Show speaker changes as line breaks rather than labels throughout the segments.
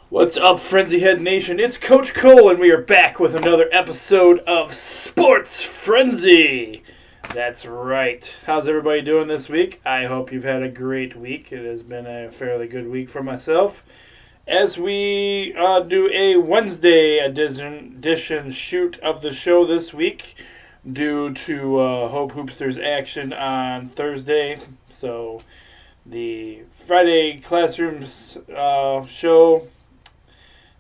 What's up, Frenzy Head Nation? It's Coach Cole, and we are back with another episode of Sports Frenzy. That's right. How's everybody doing this week? I hope you've had a great week. It has been a fairly good week for myself. As we do a Wednesday edition shoot of the show this week, due to Hope Hoopsters action on Thursday. So the Friday Classrooms show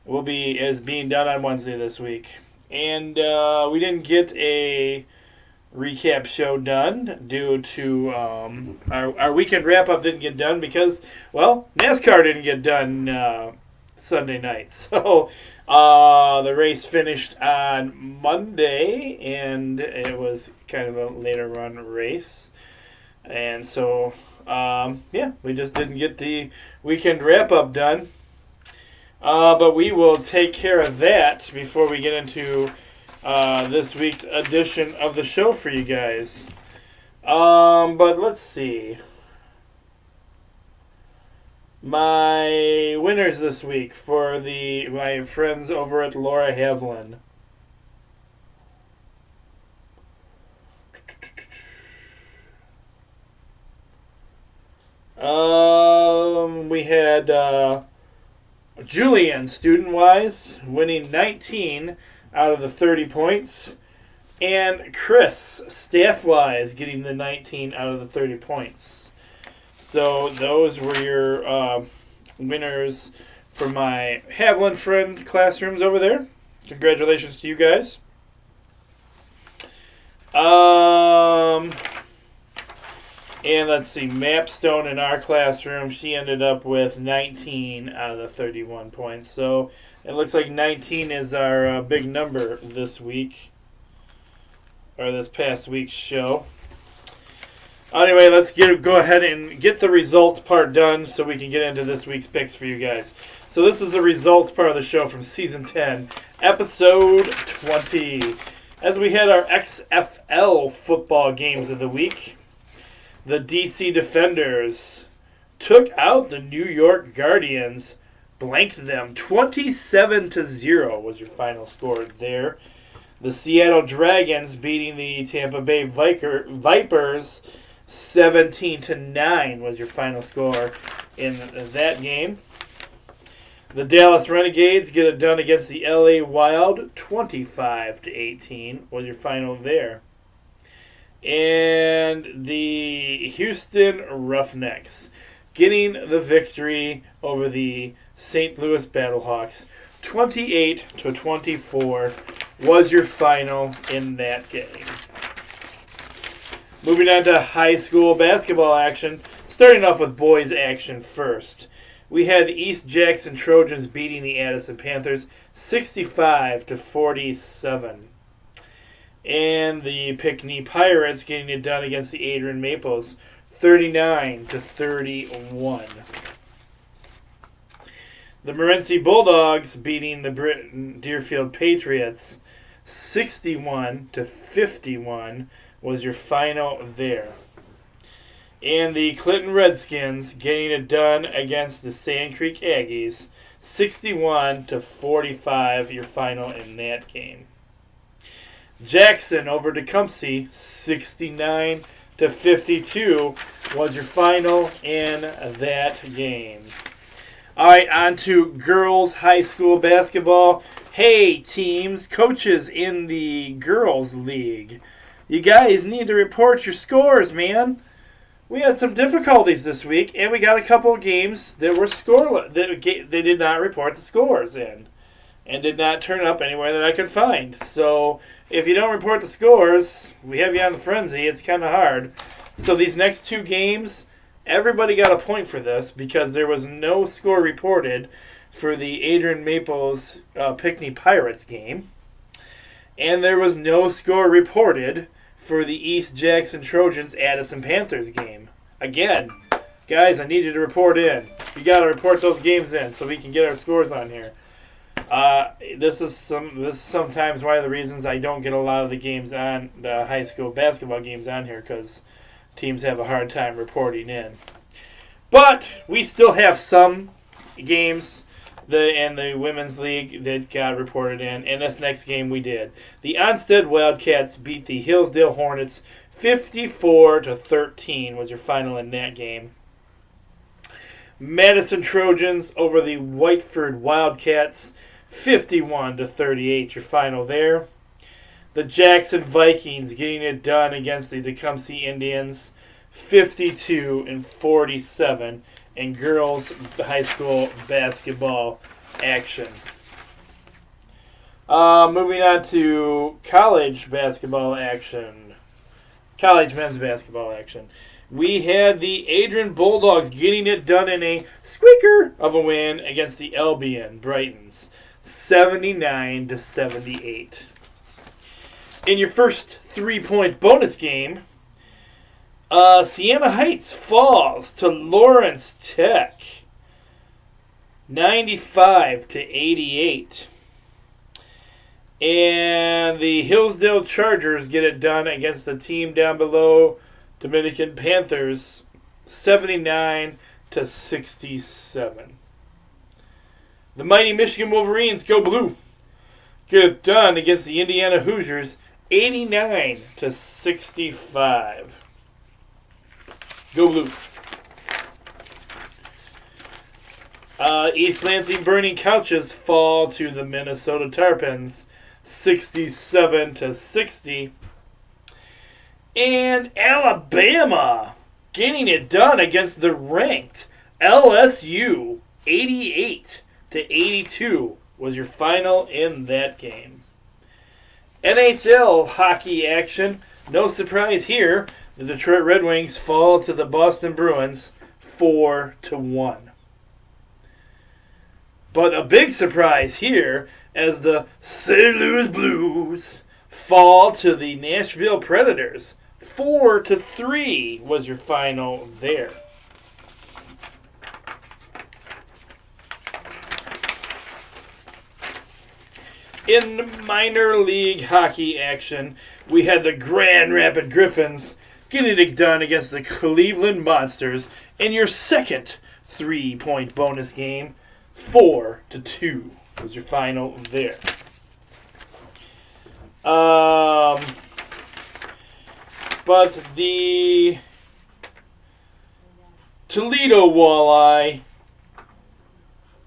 is being done on Wednesday this week. And we didn't get a recap show done due to our weekend wrap-up didn't get done because, well, NASCAR didn't get done Sunday night. So the race finished on Monday, and it was kind of a later run race. And so, we just didn't get the weekend wrap-up done. But we will take care of that before we get into this week's edition of the show for you guys. But let's see. My winners this week for my friends over at Laura Havlin. We had Julian, student-wise, winning 19 out of the 30 points. And Chris, staff-wise, getting the 19 out of the 30 points. So those were your winners for my Havlin friend classrooms over there. Congratulations to you guys. And let's see, Mapstone in our classroom, she ended up with 19 out of the 31 points. So it looks like 19 is our big number this week, or this past week's show. Anyway, let's go ahead and get the results part done so we can get into this week's picks for you guys. So this is the results part of the show from Season 10, Episode 20. As we had our XFL football games of the week, the DC Defenders took out the New York Guardians, blanked them 27-0 was your final score there. The Seattle Dragons beating the Tampa Bay Vipers 17-9 was your final score in that game. The Dallas Renegades get it done against the LA Wild 25-18 was your final there. And the Houston Roughnecks getting the victory over the St. Louis Battlehawks 28-24 was your final in that game. Moving on to high school basketball action, starting off with boys action first. We had the East Jackson Trojans beating the Addison Panthers 65-47. And the Pinckney Pirates getting it done against the Adrian Maples 39-31. The Morenci Bulldogs beating the Deerfield Patriots 61-51 was your final there. And the Clinton Redskins getting it done against the Sand Creek Aggies 61-45 your final in that game. Jackson over Tecumseh 69-52 was your final in that game. All right, on to girls high school basketball. Hey, teams, coaches in the girls league, you guys need to report your scores, man. We had some difficulties this week, and we got a couple of games that were scoreless. They did not report the scores in, and did not turn up anywhere that I could find. So if you don't report the scores, we have you on the frenzy. It's kind of hard. So these next two games, everybody got a point for this because there was no score reported for the Adrian Maples Pinckney Pirates game. And there was no score reported for the East Jackson Trojans Addison Panthers game. Again, guys, I need you to report in. You got to report those games in so we can get our scores on here. This is sometimes one of the reasons I don't get a lot of the games on the high school basketball games on here, because teams have a hard time reporting in. But we still have some games the women's league that got reported in. And this next game we did. The Onstead Wildcats beat the Hillsdale Hornets 54-13 was your final in that game. Madison Trojans over the Whiteford Wildcats 51-38 your final there. The Jackson Vikings getting it done against the Tecumseh Indians 52-47 in girls high school basketball action. Moving on to college basketball action. College men's basketball action. We had the Adrian Bulldogs getting it done in a squeaker of a win against the Albion Brightons 79-78. In your first 3-point bonus game, Siena Heights falls to Lawrence Tech 95-88. And the Hillsdale Chargers get it done against the team down below, Dominican Panthers 79-67. The mighty Michigan Wolverines, go blue, get it done against the Indiana Hoosiers 89-65. Go blue. East Lansing Burning Couches fall to the Minnesota Tarpons 67-60. And Alabama getting it done against the ranked LSU 88-82 was your final in that game. NHL hockey action. No surprise here. The Detroit Red Wings fall to the Boston Bruins 4-1. But a big surprise here as the St. Louis Blues fall to the Nashville Predators 4-3 was your final there. In minor league hockey action, we had the Grand Rapids Griffins getting it done against the Cleveland Monsters in your second 3-point bonus game. 4-2 was your final there. But the Toledo Walleye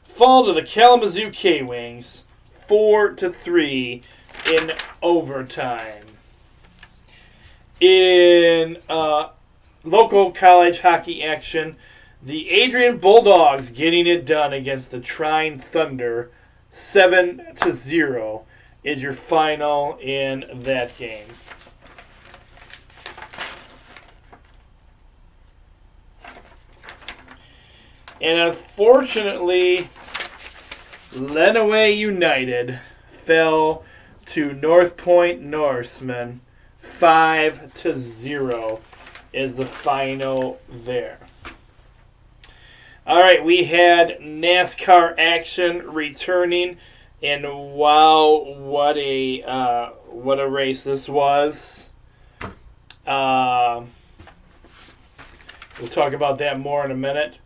fall to the Kalamazoo K-Wings 4-3 in overtime. In local college hockey action, the Adrian Bulldogs getting it done against the Trine Thunder 7-0 is your final in that game. And unfortunately, Lenawee United fell to North Point Norsemen 5-0 is the final there. All right, we had NASCAR action returning, and wow, what a race this was. We'll talk about that more in a minute.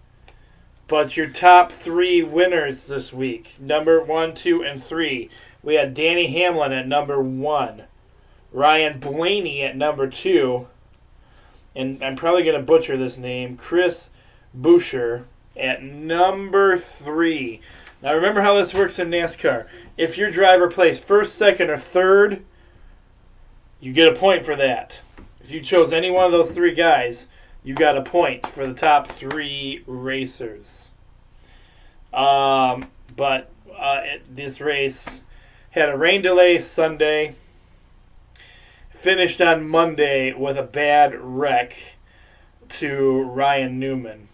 But your top 3 winners this week, number 1, 2, and 3. We had Danny Hamlin at number 1, Ryan Blaney at number 2, and I'm probably going to butcher this name, Chris Boucher at number 3. Now remember how this works in NASCAR. If your driver placed first, second, or third, you get a point for that. If you chose any one of those 3 guys, you got a point for the top 3 racers. This race had a rain delay Sunday, finished on Monday with a bad wreck to Ryan Newman.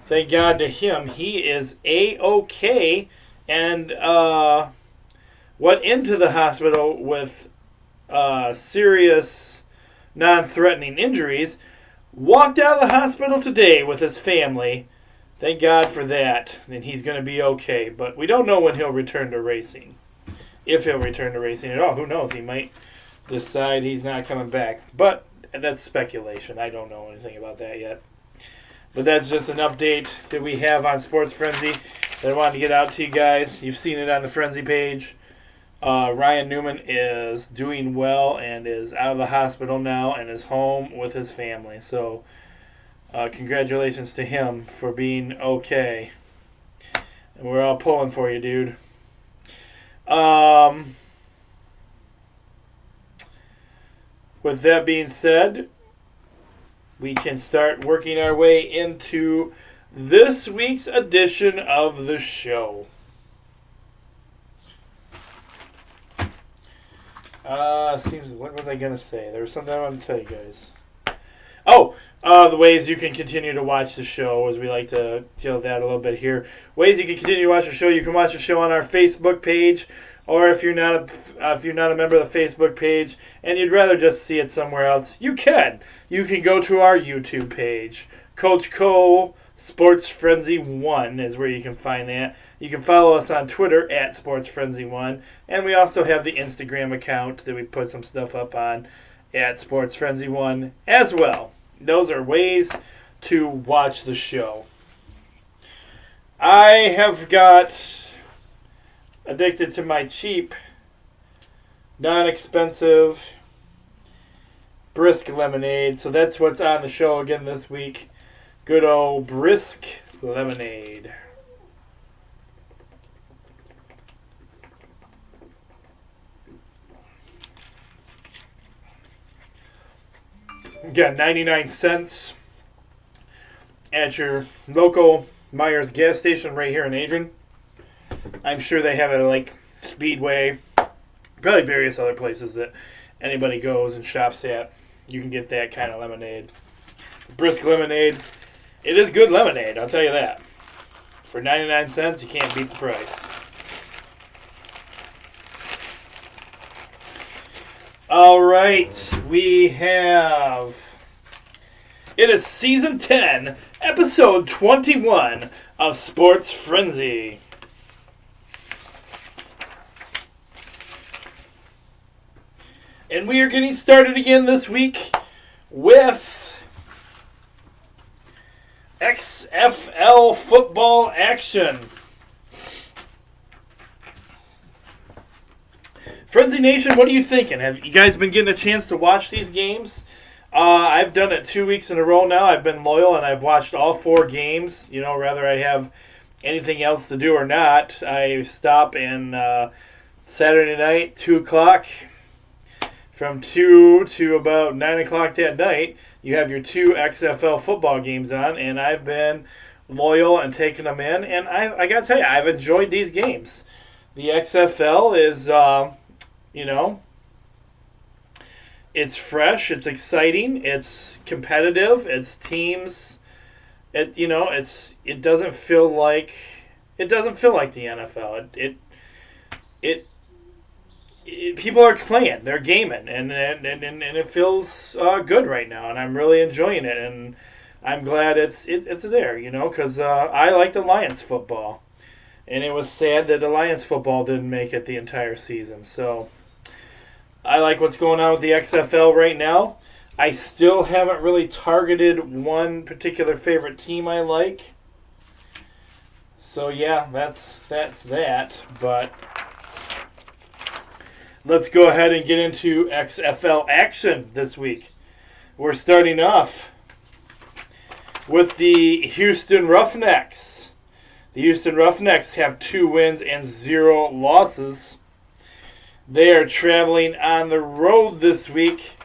Thank God to him, he is A-OK, and went into the hospital with serious non-threatening injuries, walked out of the hospital today with his family. Thank God for that, and he's going to be okay. But we don't know when he'll return to racing. If he'll return to racing at all, who knows? He might decide he's not coming back. But that's speculation. I don't know anything about that yet. But that's just an update that we have on Sports Frenzy. that I wanted to get out to you guys. You've seen it on the Frenzy page. Ryan Newman is doing well and is out of the hospital now and is home with his family. So congratulations to him for being okay. And we're all pulling for you, dude. With that being said, we can start working our way into this week's edition of the show. What was I going to say? There was something I wanted to tell you guys. The ways you can continue to watch the show, as we like to tell that a little bit here. Ways you can continue to watch the show. You can watch the show on our Facebook page, or if you're not a member of the Facebook page and you'd rather just see it somewhere else, you can. You can go to our YouTube page. Coach Cole Sports Frenzy 1 is where you can find that. You can follow us on Twitter at Sports Frenzy 1, and we also have the Instagram account that we put some stuff up on at Sports Frenzy 1 as well. Those are ways to watch the show. I have got addicted to my cheap, non-expensive, brisk lemonade, so that's what's on the show again this week. Good old brisk lemonade. Got 99 cents at your local Myers gas station right here in Adrian. I'm sure they have it at like Speedway, probably various other places that anybody goes and shops at. You can get that kind of lemonade. Brisk lemonade. It is good lemonade, I'll tell you that. For 99 cents, you can't beat the price. All right, we have... It is Season 10, Episode 21 of Sports Frenzy. And we are getting started again this week with XFL football action. Frenzy Nation, what are you thinking? Have you guys been getting a chance to watch these games? I've done it 2 weeks in a row now. I've been loyal and I've watched all 4 games. You know, whether I have anything else to do or not, I stop and Saturday night, 2 o'clock, from 2 to about 9 o'clock that night, you have your 2 XFL football games on, and I've been loyal and taking them in. And I got to tell you, I've enjoyed these games. The XFL is... it's fresh, it's exciting, it's competitive, it's teams. It doesn't feel like the NFL. People are playing, they're gaming, and it feels good right now, and I'm really enjoying it, and I'm glad it's there, because I liked Alliance football, and it was sad that Alliance football didn't make it the entire season. So I like what's going on with the XFL right now. I still haven't really targeted one particular favorite team I like. So yeah, that's that. But let's go ahead and get into XFL action this week. We're starting off with the Houston Roughnecks. The Houston Roughnecks have 2 wins and 0 losses. They are traveling on the road this week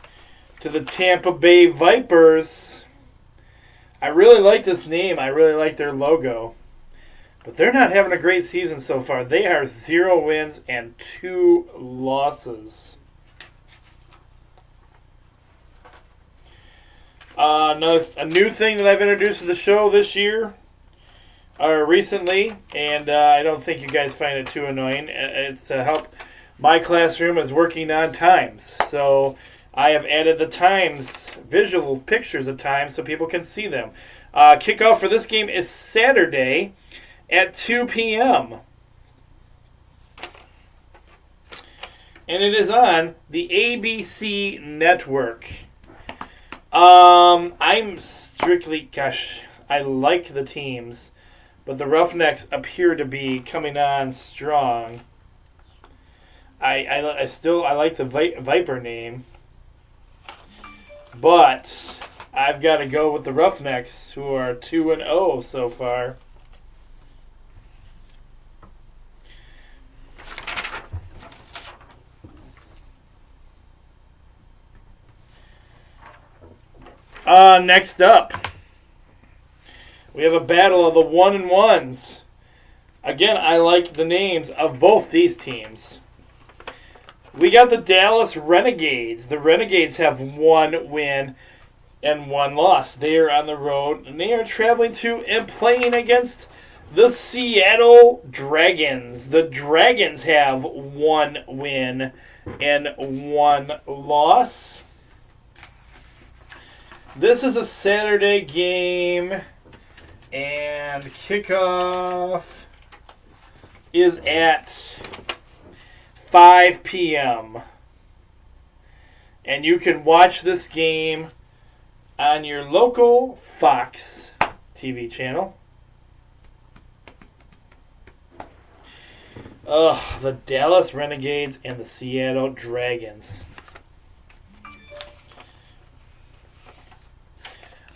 to the Tampa Bay Vipers. I really like this name. I really like their logo. But they're not having a great season so far. They are 0 wins and 2 losses. A new thing that I've introduced to the show this year, or recently, and I don't think you guys find it too annoying. It's to help. My classroom is working on times, so I have added the times, visual pictures of times, so people can see them. Kickoff for this game is Saturday at 2 p.m. And it is on the ABC network. I'm strictly, I like the teams, but the Roughnecks appear to be coming on strong. I like the Viper name, but I've got to go with the Roughnecks, who are 2-0 so far. Next up, we have a battle of the 1-1s. Again, I like the names of both these teams. We got the Dallas Renegades. The Renegades have 1 win and 1 loss. They are on the road, and they are traveling to and playing against the Seattle Dragons. The Dragons have 1 win and 1 loss. This is a Saturday game, and kickoff is at 5 p.m. And you can watch this game on your local Fox TV channel. The Dallas Renegades and the Seattle Dragons.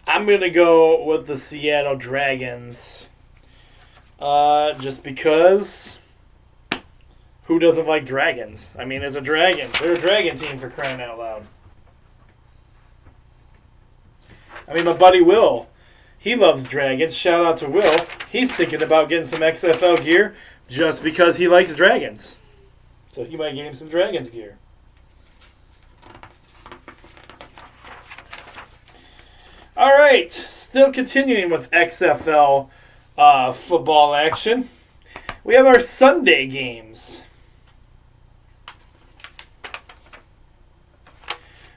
I'm going to go with the Seattle Dragons. Just because who doesn't like dragons? I mean, it's a dragon. They're a dragon team, for crying out loud. I mean, my buddy Will, he loves dragons. Shout out to Will. He's thinking about getting some XFL gear just because he likes dragons. So he might get him some dragons gear. All right, still continuing with XFL football action. We have our Sunday games.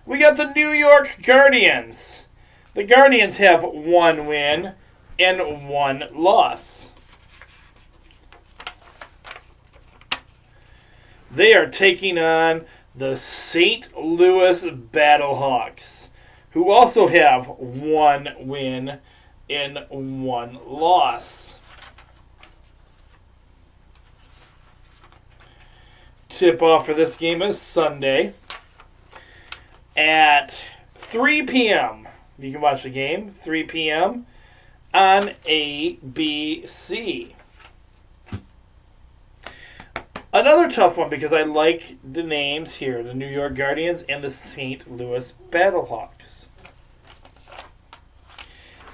We got the New York Guardians. The Guardians have 1 win and 1 loss. They are taking on the St. Louis Battlehawks, who also have 1 win and 1 loss. Tip-off for this game is Sunday at 3 p.m. You can watch the game, 3 p.m. on ABC. Another tough one because I like the names here, the New York Guardians and the St. Louis Battlehawks.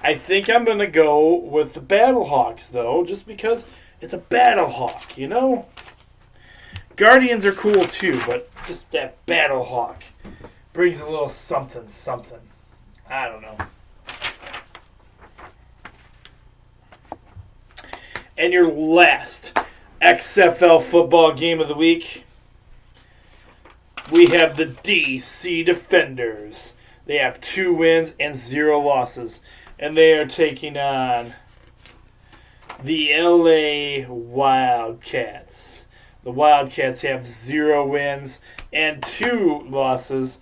I think I'm going to go with the Battlehawks, though, just because it's a Battlehawk, you know? Guardians are cool, too, but just that Battlehawk brings a little something. I don't know. And your last XFL football game of the week, we have the DC Defenders. They have 2 wins and 0 losses, and they are taking on the LA Wildcats. The Wildcats have 0 wins and 2 losses.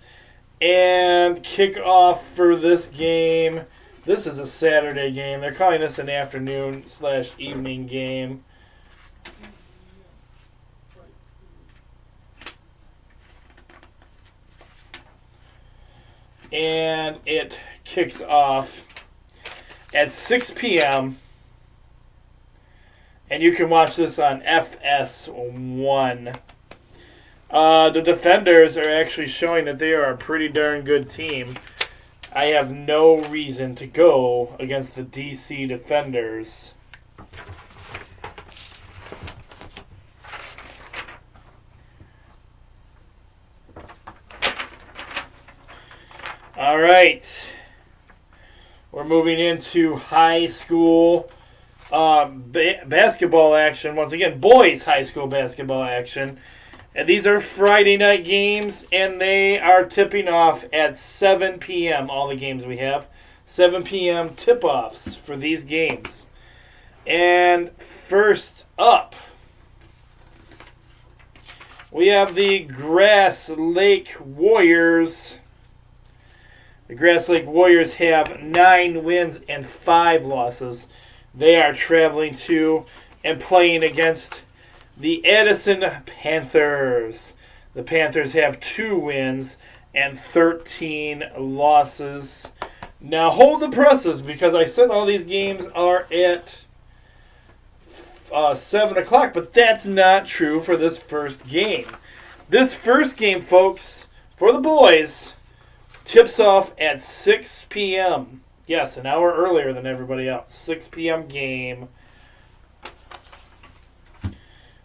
And kickoff for this game, this is a Saturday game. They're calling this an afternoon/evening game. And it kicks off at 6 p.m. And you can watch this on FS1. The Defenders are actually showing that they are a pretty darn good team. I have no reason to go against the DC Defenders. All right. We're moving into high school basketball action. Once again, boys high school basketball action. And these are Friday night games, and they are tipping off at 7 p.m. All the games we have. 7 p.m. tip-offs for these games. And first up, we have the Grass Lake Warriors. The Grass Lake Warriors have 9 wins and 5 losses. They are traveling to and playing against the Addison Panthers. The Panthers have 2 wins and 13 losses. Now hold the presses, because I said all these games are at 7 o'clock, but that's not true for this first game. This first game, folks, for the boys, tips off at 6 p.m. Yes, an hour earlier than everybody else. 6 p.m. game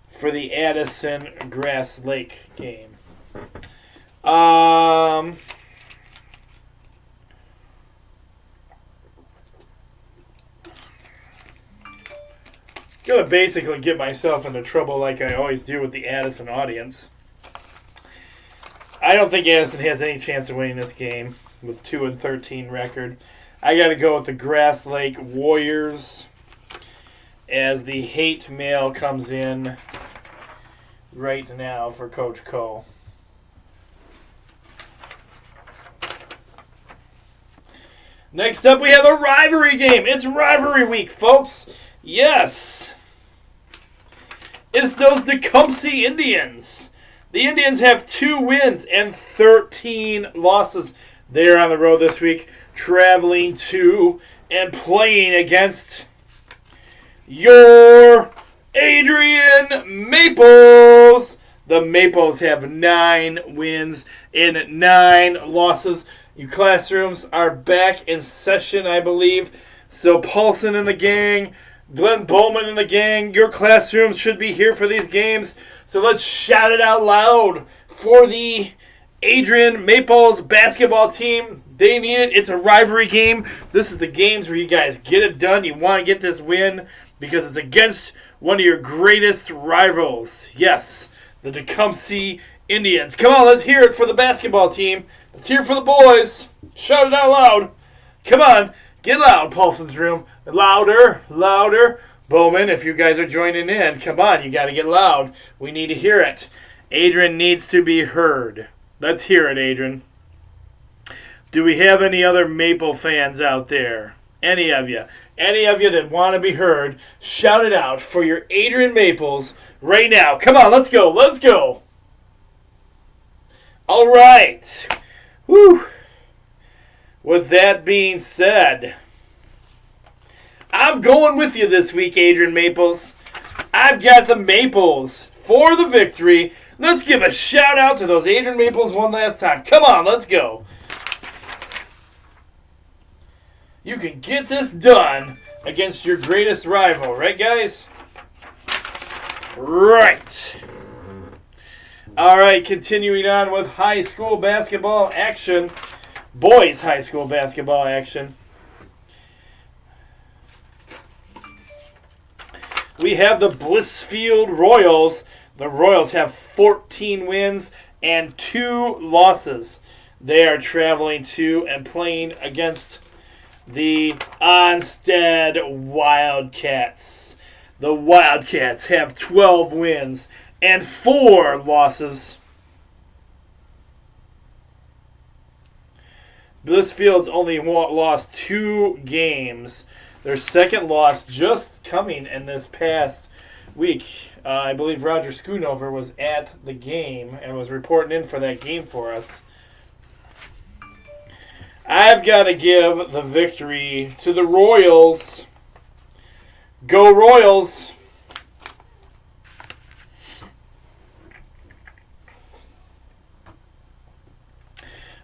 for the Addison Grass Lake game. Gonna basically get myself into trouble like I always do with the Addison audience. I don't think Addison has any chance of winning this game with 2-13 record. I got to go with the Grass Lake Warriors as the hate mail comes in right now for Coach Cole. Next up, we have a rivalry game. It's rivalry week, folks. Yes. It's those Tecumseh Indians. The Indians have 2 wins and 13 losses. They're on the road this week, traveling to and playing against your Adrian Maples. The Maples have 9 wins and 9 losses. You classrooms are back in session, I believe. So Paulson and the gang, Glenn Bowman and the gang, your classrooms should be here for these games. So let's shout it out loud for the Adrian Maples basketball team. They need it. It's a rivalry game. This is the games where you guys get it done. You want to get this win because it's against one of your greatest rivals. Yes, the Tecumseh Indians. Come on, let's hear it for the basketball team. Let's hear it for the boys. Shout it out loud. Come on, get loud, Paulson's room. Louder, louder. Bowman, if you guys are joining in, come on, you got to get loud. We need to hear it. Adrian needs to be heard. Let's hear it, Adrian. Do we have any other Maple fans out there? Any of you? Any of you that want to be heard, shout it out for your Adrian Maples right now. Come on, let's go. Let's go. All right. Woo. With that being said, I'm going with you this week, Adrian Maples. I've got the Maples for the victory. Let's give a shout out to those Adrian Maples one last time. Come on, let's go. You can get this done against your greatest rival, right, guys? Right. All right, continuing on with high school basketball action. Boys high school basketball action. We have the Blissfield Royals. The Royals have 14 wins and 2 losses. They are traveling to and playing against the Onstead Wildcats. The Wildcats have 12 wins and 4 losses. Blissfield's only lost 2 games. Their second loss just coming in this past week. I believe Roger Schoonover was at the game and was reporting in for that game for us. I've got to give the victory to the Royals. Go Royals!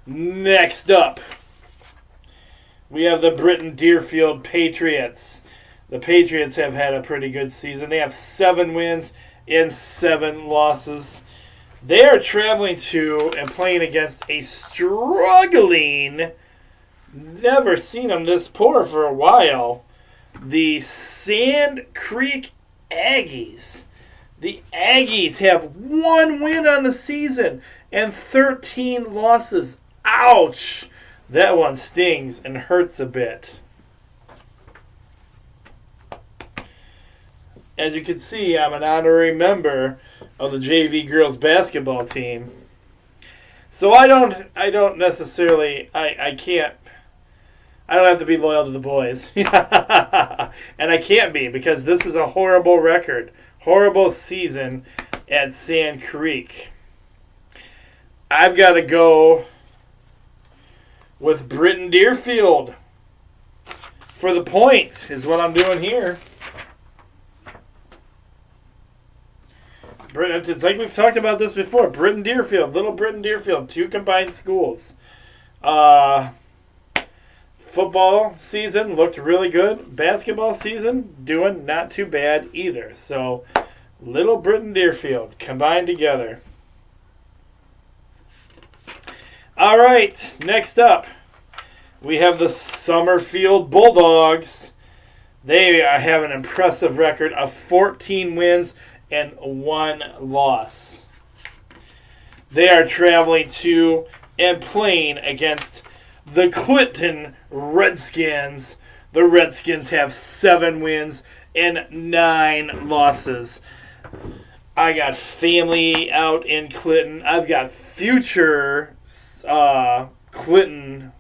Next up, we have the Britton Deerfield Patriots. The Patriots have had a pretty good season. They have 7 wins and 7 losses. They are traveling to and playing against a struggling, never seen them this poor for a while, the Sand Creek Aggies. The Aggies have 1 win on the season and 13 losses. Ouch! That one stings and hurts a bit. As you can see, I'm an honorary member of the JV girls basketball team. So I don't necessarily, I can't I don't have to be loyal to the boys. And I can't be because this is a horrible record. Horrible season at Sand Creek. I've got to go with Britton Deerfield for the points is what I'm doing here. It's like we've talked about this before. Britton Deerfield, Little Britton Deerfield, 2 combined schools. Football season looked really good. Basketball season doing not too bad either. So, Little Britton Deerfield combined together. All right, next up, we have the Summerfield Bulldogs. They have an impressive record of 14 wins and 1 loss. They are traveling to and playing against the Clinton Redskins. The Redskins have 7 wins and 9 losses. I got family out in Clinton. I've got future Clinton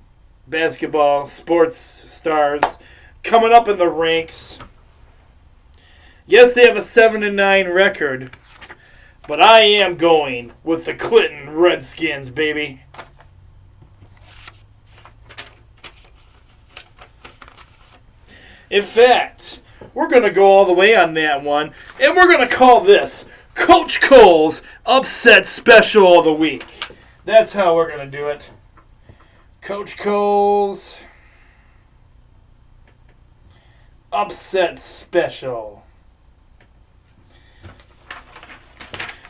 basketball sports stars coming up in the ranks. Yes, they have a 7-9 record, but I am going with the Clinton Redskins, baby. In fact, we're going to go all the way on that one, and we're going to call this Coach Cole's Upset Special of the Week. That's how we're going to do it. Coach Cole's Upset Special.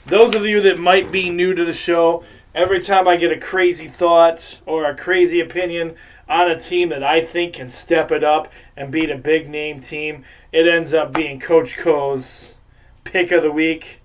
Those of you that might be new to the show, every time I get a crazy thought or a crazy opinion on a team that I think can step it up and beat a big name team, it ends up being Coach Co's pick of the week.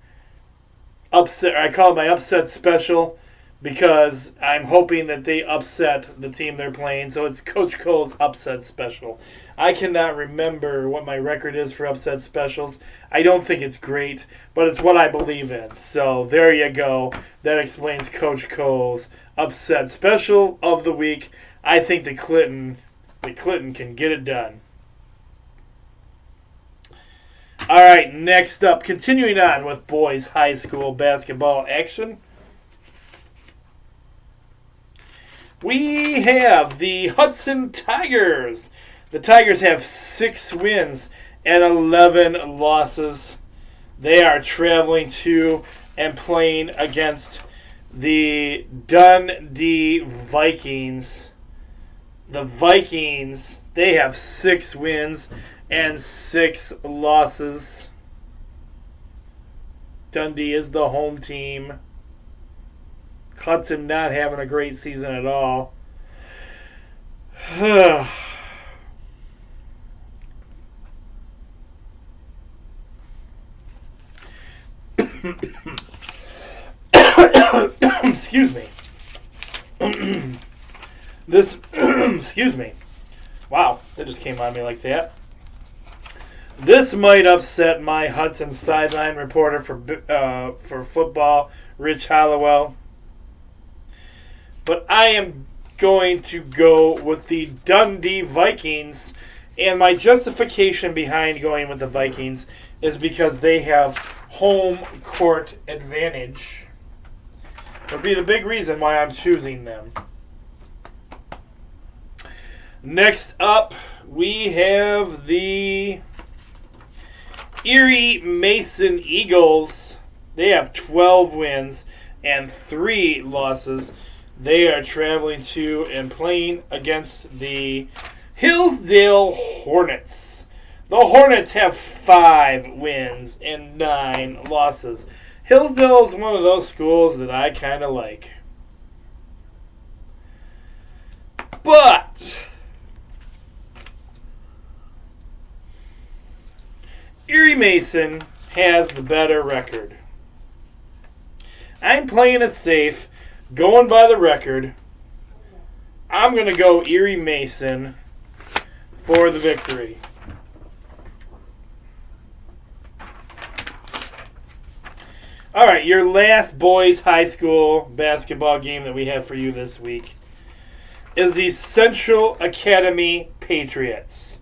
I call it my upset special because I'm hoping that they upset the team they're playing. So it's Coach Cole's upset special. I cannot remember what my record is for upset specials. I don't think it's great, but it's what I believe in. So there you go. That explains Coach Cole's upset special of the week. I think the Clinton can get it done. All right, next up, continuing on with boys high school basketball action. We have the Hudson Tigers. The Tigers have 6 wins and 11 losses. They are traveling to and playing against the Dundee Vikings. The Vikings, they have 6 wins and 6 losses. Dundee is the home team. Hudson not having a great season at all. Excuse me. Excuse me. Wow, that just came on me like that. This might upset my Hudson sideline reporter for football, Rich Hollowell. But I am going to go with the Dundee Vikings. And my justification behind going with the Vikings is because they have home court advantage. Would be the big reason why I'm choosing them. Next up, we have the Erie Mason Eagles. They have 12 wins and 3 losses. They are traveling to and playing against the Hillsdale Hornets. The Hornets have 5 wins and 9 losses. Hillsdale is one of those schools that I kind of like. But Erie Mason has the better record. I'm playing it safe, going by the record. I'm going to go Erie Mason for the victory. All right, your last boys high school basketball game that we have for you this week. is the Central Academy Patriots.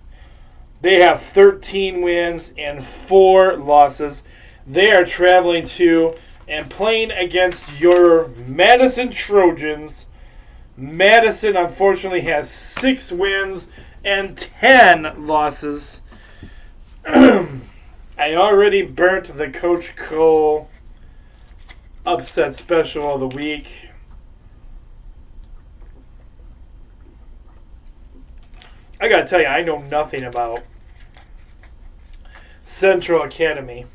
They have 13 wins and 4 losses. They are traveling to and playing against your Madison Trojans. Madison, unfortunately, has 6 wins and 10 losses. I already burnt the Coach Cole upset special of the week. I gotta tell you, I know nothing about Central Academy.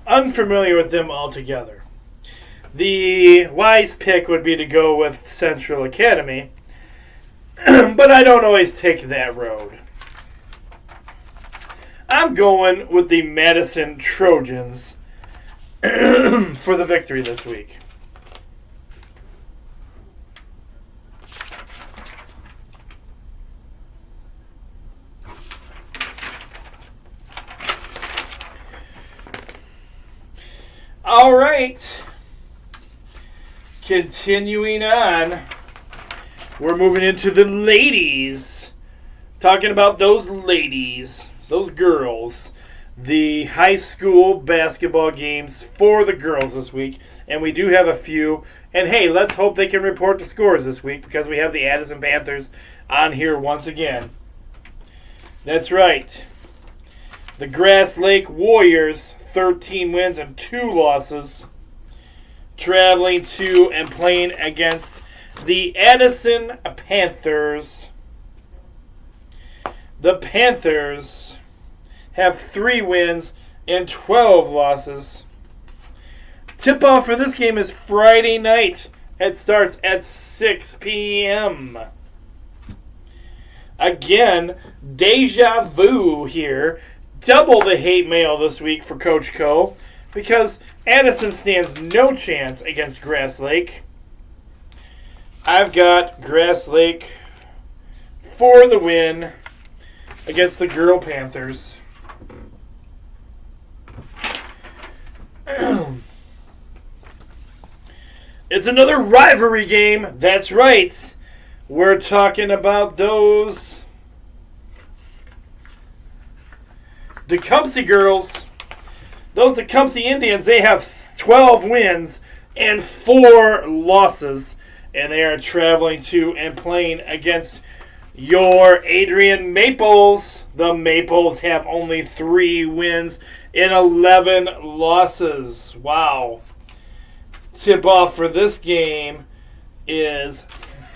Unfamiliar with them altogether. The wise pick would be to go with Central Academy, but I don't always take that road. I'm going with the Madison Trojans for the victory this week. All right. Continuing on, we're moving into the ladies. Talking about those ladies, those girls. The high school basketball games for the girls this week. And we do have a few. And hey, let's hope they can report the scores this week because we have the Addison Panthers on here once again. That's right. The Grass Lake Warriors, 13 wins and 2 losses. Traveling to and playing against the Addison Panthers. The Panthers have 3 wins and 12 losses. Tip-off for this game is Friday night. It starts at 6 p.m. Again, deja vu here. Double the hate mail this week for Coach Co. Because Addison stands no chance against Grass Lake. I've got Grass Lake for the win against the Girl Panthers. It's another rivalry game. That's right. We're talking about those Tecumseh girls. Those Tecumseh Indians, they have 12 wins and 4 losses. And they are traveling to and playing against your Adrian Maples. The Maples have only 3 wins and 11 losses. Wow. Tip-off for this game is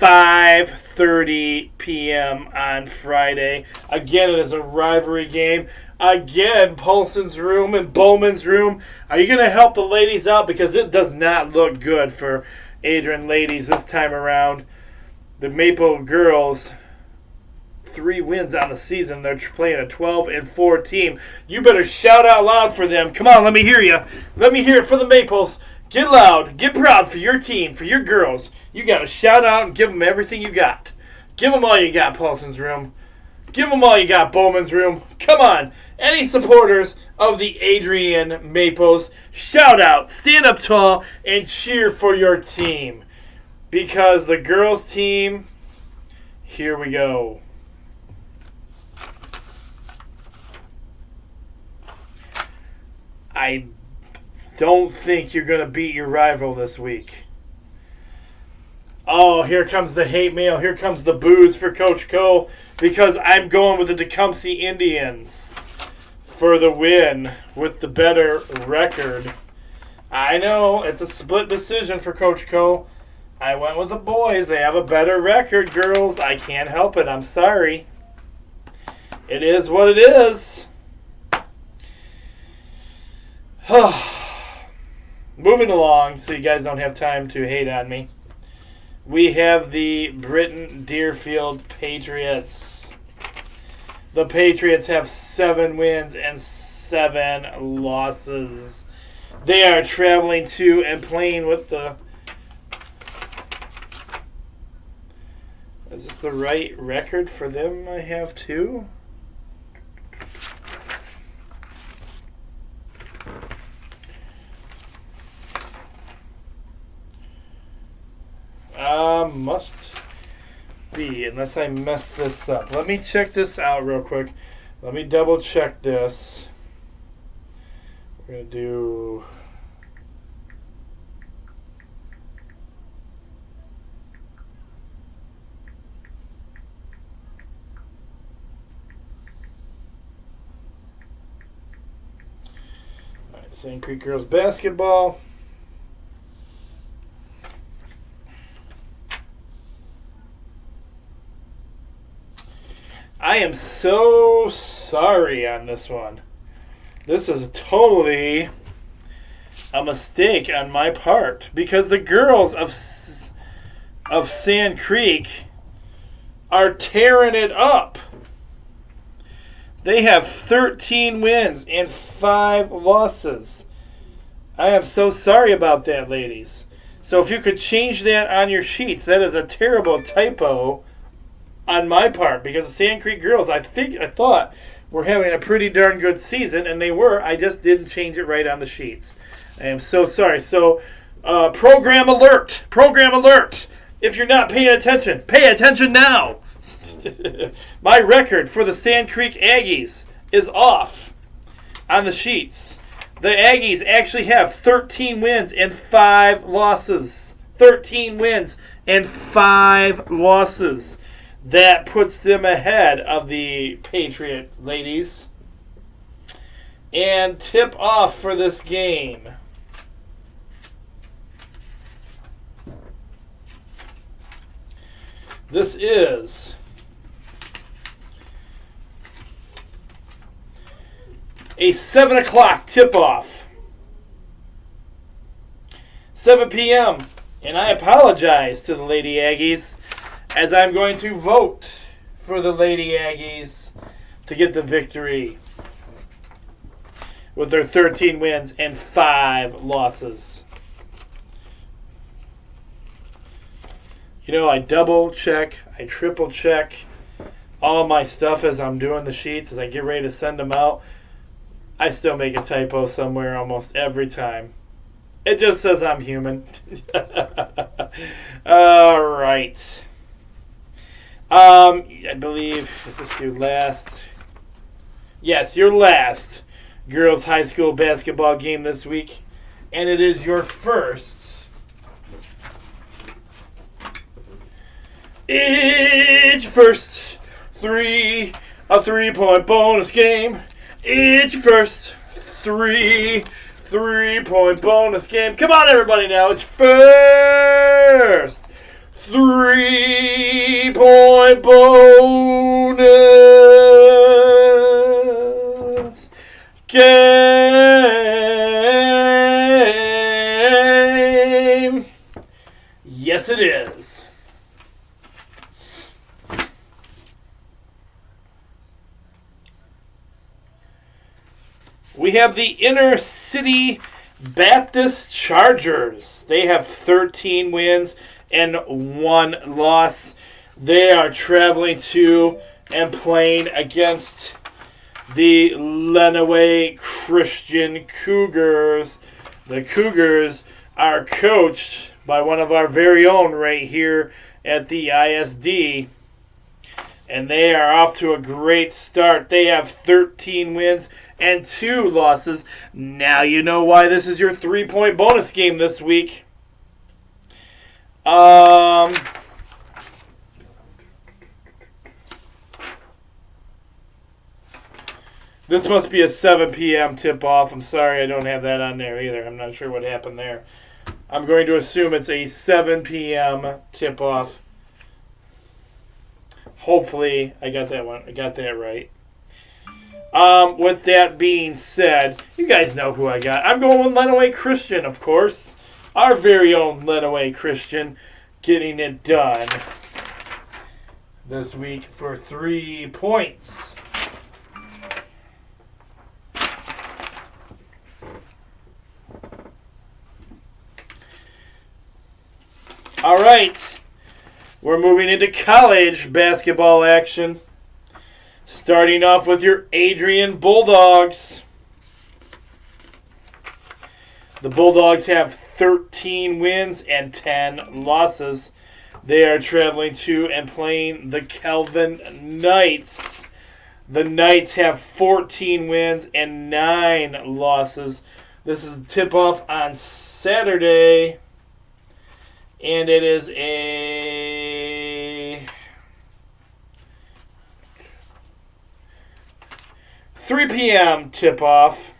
5:30 p.m. on Friday. Again, it is a rivalry game. Again, Paulson's room and Bowman's room. Are you going to help the ladies out? Because it does not look good for Adrian ladies this time around. The Maple girls, 3 wins on the season. They're playing a 12-4 team. You better shout out loud for them. Come on, let me hear you. Let me hear it for the Maples. Get loud. Get proud for your team, for your girls. You got to shout out and give them everything you got. Give them all you got, Paulson's room. Give them all you got, Bowman's room. Come on. Any supporters of the Adrian Maples, shout out, stand up tall, and cheer for your team. Because the girls' team, here we go. I don't think you're going to beat your rival this week. Oh, here comes the hate mail. Here comes the booze for Coach Cole because I'm going with the Tecumseh Indians for the win with the better record. I know, it's a split decision for Coach Cole. I went with the boys. They have a better record, girls. I can't help it. I'm sorry. It is what it is. Moving along so you guys don't have time to hate on me. We have the Britton Deerfield Patriots. The Patriots have 7 wins and 7 losses. They are traveling to and playing with the... Is this the right record for them I have too? must be, unless I mess this up. Let me check this out real quick. Let me double check this. We're going to do... Sand Creek Girls Basketball. I am so sorry on this one. This is totally a mistake on my part because the girls of Sand Creek are tearing it up. They have 13 wins and 5 losses. I am so sorry about that, ladies. So if you could change that on your sheets, that is a terrible typo on my part because the Sand Creek girls, I thought were having a pretty darn good season, and they were. I just didn't change it right on the sheets. I am so sorry. So program alert. Program alert. If you're not paying attention, pay attention now. My record for the Sand Creek Aggies is off on the sheets. The Aggies actually have 13 wins and 5 losses. 13 wins and 5 losses. That puts them ahead of the Patriot ladies. And tip off for this game. This is a 7 o'clock tip-off. 7 p.m. And I apologize to the Lady Aggies as I'm going to vote for the Lady Aggies to get the victory with their 13 wins and 5 losses. You know, I double check, I triple check all my stuff as I'm doing the sheets, as I get ready to send them out. I still make a typo somewhere almost every time. It just says I'm human. All right. I believe, is this your last? Yes, your last girls high school basketball game this week. And it is your first. It's first a 3-point bonus game. It's first three-point bonus game. Come on, everybody now. It's first 3-point bonus game. Yes, it is. We have the Inner City Baptist Chargers. They have 13 wins and 1 loss. They are traveling to and playing against the Lenawee Christian Cougars. The Cougars are coached by one of our very own right here at the ISD. And they are off to a great start. They have 13 wins and 2 losses. Now you know why this is your 3-point bonus game this week. This must be a 7 p.m. tip-off. I'm sorry I don't have that on there either. I'm not sure what happened there. I'm going to assume it's a 7 p.m. tip-off. Hopefully, I got that one. I got that right. With that being said, you guys know who I got. I'm going with Lenawee Christian, of course. Our very own Lenawee Christian getting it done this week for 3 points. All right. We're moving into college basketball action. Starting off with your Adrian Bulldogs. The Bulldogs have 13 wins and 10 losses. They are traveling to and playing the Kelvin Knights. The Knights have 14 wins and 9 losses. This is a tip-off on Saturday. And it is a 3 p.m. tip-off.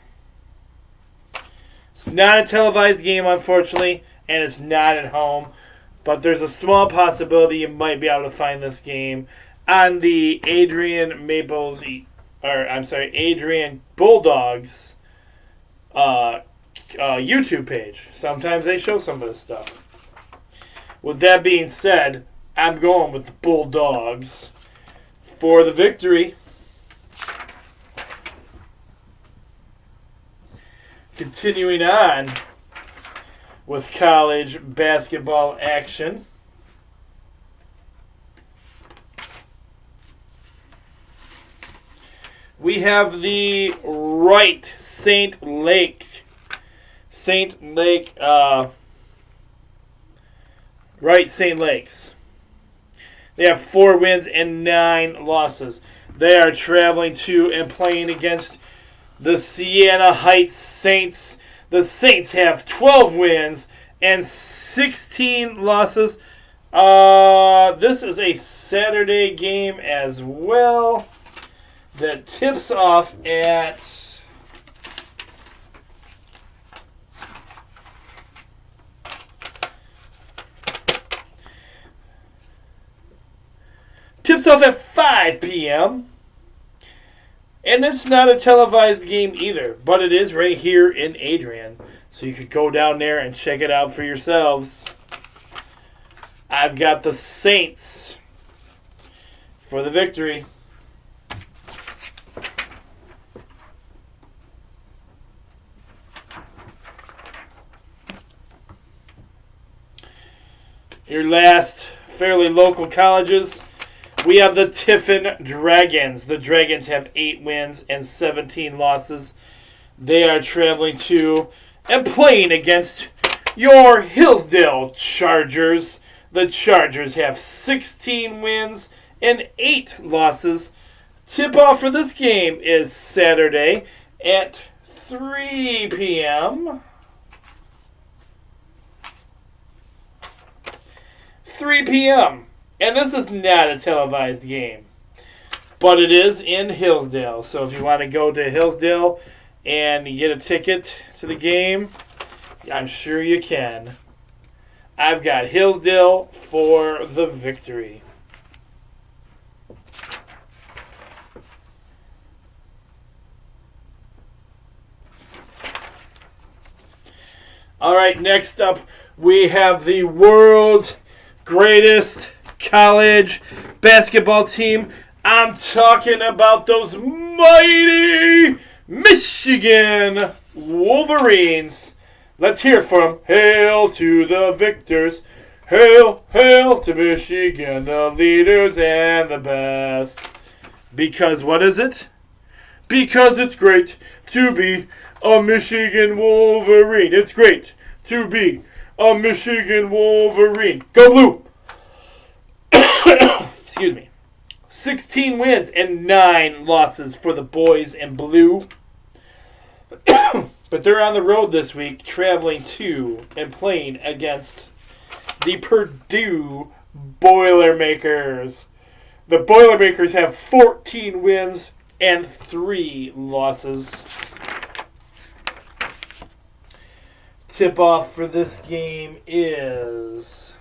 It's not a televised game, unfortunately, and it's not at home. But there's a small possibility you might be able to find this game on the Adrian Bulldogs YouTube page. Sometimes they show some of this stuff. With that being said, I'm going with the Bulldogs for the victory. Continuing on with college basketball action. We have the Wright St. Lake. Wright St. Lakes. They have 4 wins and 9 losses. They are traveling to and playing against the Siena Heights Saints. The Saints have 12 wins and 16 losses. This is a Saturday game as well that tips off at 5 p.m. And it's not a televised game either, but it is right here in Adrian. So you could go down there and check it out for yourselves. I've got the Saints for the victory. Your last fairly local colleges. We have the Tiffin Dragons. The Dragons have 8 wins and 17 losses. They are traveling to and playing against your Hillsdale Chargers. The Chargers have 16 wins and 8 losses. Tip-off for this game is Saturday at 3 p.m. 3 p.m. And this is not a televised game, but it is in Hillsdale. So if you want to go to Hillsdale and get a ticket to the game, I'm sure you can. I've got Hillsdale for the victory. All right, next up we have the world's greatest college basketball team. I'm talking about those mighty Michigan Wolverines. Let's hear from Hail to the victors. Hail, hail to Michigan, the leaders and the best. Because what is it? Because it's great to be a Michigan Wolverine. It's great to be a Michigan Wolverine. Go Blue! Excuse me. 16 wins and 9 losses for the boys in blue. But they're on the road this week, traveling to and playing against the Purdue Boilermakers. The Boilermakers have 14 wins and 3 losses. Tip-off for this game is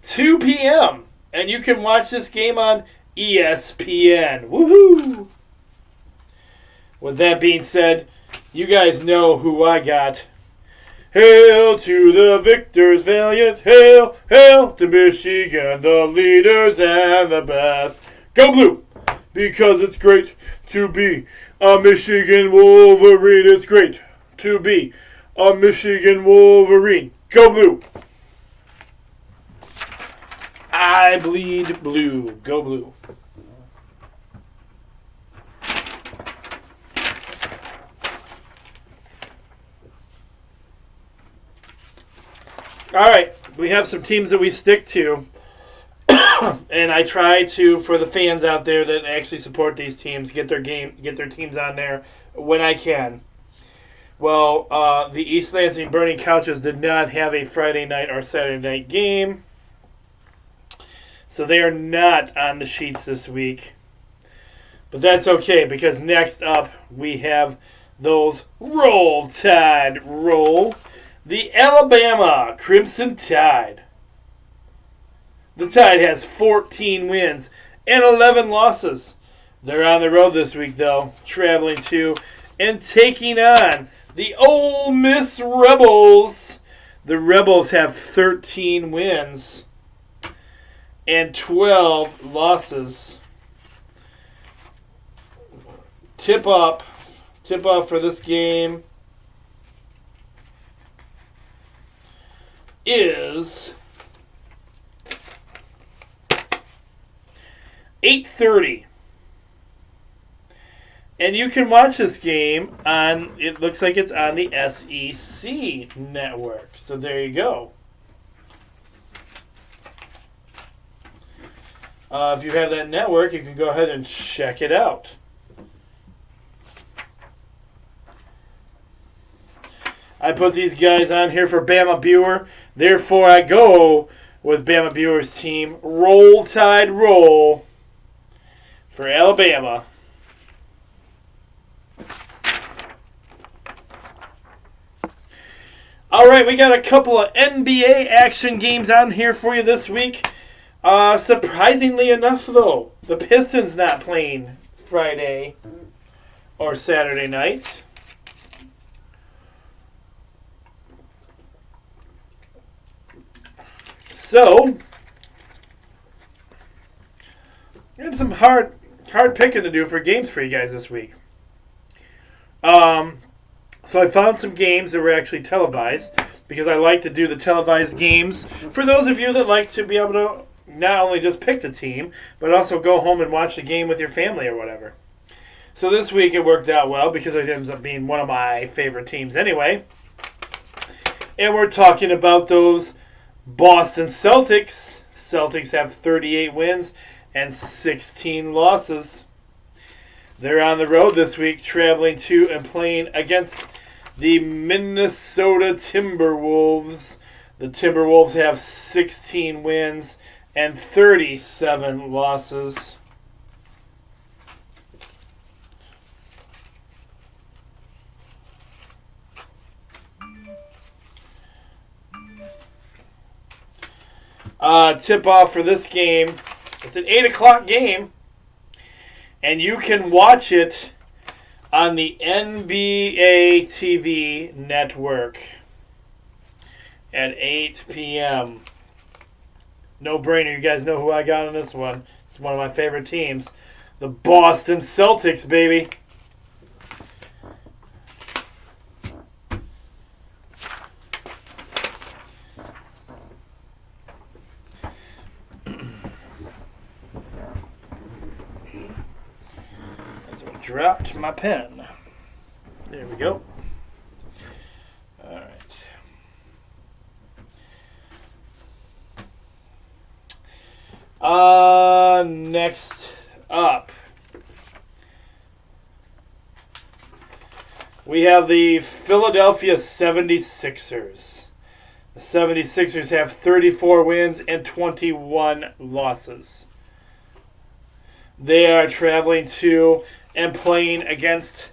2 p.m. And you can watch this game on ESPN. Woohoo! With that being said, you guys know who I got. Hail to the victors valiant. Hail, hail to Michigan, the leaders and the best. Go Blue! Because it's great to be a Michigan Wolverine. It's great to be a Michigan Wolverine. Go Blue! I bleed blue. Go Blue. All right, we have some teams that we stick to, and I try to, for the fans out there that actually support these teams, get their teams on there when I can. Well, the East Lansing Burning Couches did not have a Friday night or Saturday night game, so they are not on the sheets this week. But that's okay, because next up we have those Roll Tide Roll. The Alabama Crimson Tide. The Tide has 14 wins and 11 losses. They're on the road this week, though, traveling to and taking on the Ole Miss Rebels. The Rebels have 13 wins and 12 losses. Tip off for this game is 8:30. And you can watch this game on, it looks like it's on the SEC network. So there you go. If you have that network, you can go ahead and check it out. I put these guys on here for Bama Buer. Therefore, I go with Bama Buer's team. Roll Tide Roll for Alabama. All right, we got a couple of NBA action games on here for you this week. Surprisingly enough, though, the Pistons not playing Friday or Saturday night. So, I had some hard picking to do for games for you guys this week. So I found some games that were actually televised, because I like to do the televised games for those of you that like to be able to not only just pick the team, but also go home and watch the game with your family or whatever. So this week it worked out well, because it ends up being one of my favorite teams anyway. And we're talking about those Boston Celtics. Celtics have 38 wins and 16 losses. They're on the road this week, traveling to and playing against the Minnesota Timberwolves. The Timberwolves have 16 wins and 37 losses. Tip-off for this game. It's an 8 o'clock game, and you can watch it on the NBA TV network at 8 p.m. No brainer. You guys know who I got on this one. It's one of my favorite teams. The Boston Celtics, baby. Dropped my pen. There we go. All right. Next up, we have the Philadelphia 76ers. The 76ers have 34 wins and 21 losses. They are traveling to and playing against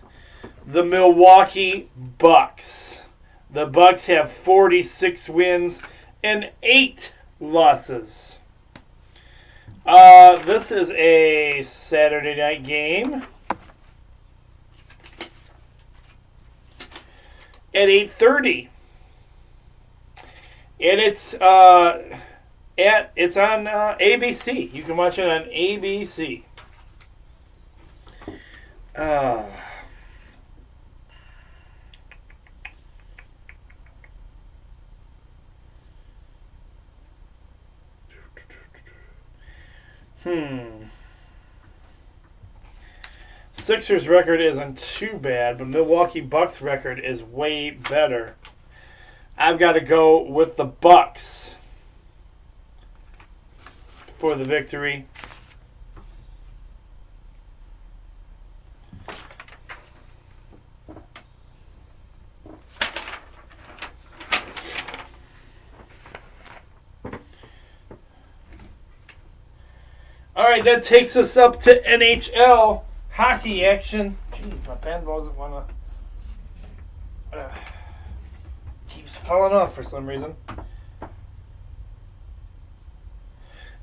the Milwaukee Bucks. The Bucks have 46 wins and 8 losses. This is a Saturday night game at 8:30, and it's on ABC. You can watch it on ABC. Sixers record isn't too bad, but Milwaukee Bucks record is way better. I've got to go with the Bucks for the victory. All right, that takes us up to NHL hockey action. Jeez, my pen doesn't want to... keeps falling off for some reason.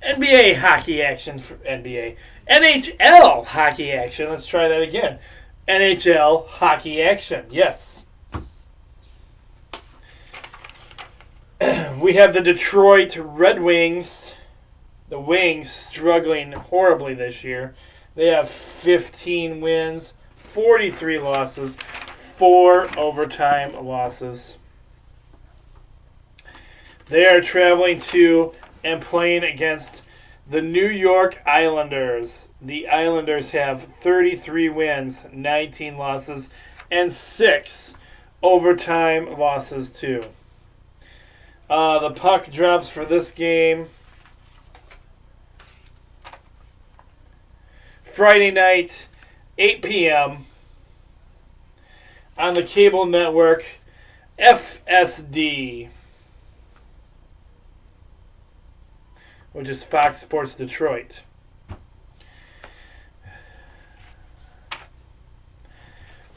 NBA hockey action for NBA. NHL hockey action. Let's try that again. NHL hockey action. Yes. We have the Detroit Red Wings. The Wings struggling horribly this year. They have 15 wins, 43 losses, 4 overtime losses. They are traveling to and playing against the New York Islanders. The Islanders have 33 wins, 19 losses, and 6 overtime losses too. The puck drops for this game Friday night, 8 p.m. on the cable network FSD, which is Fox Sports Detroit.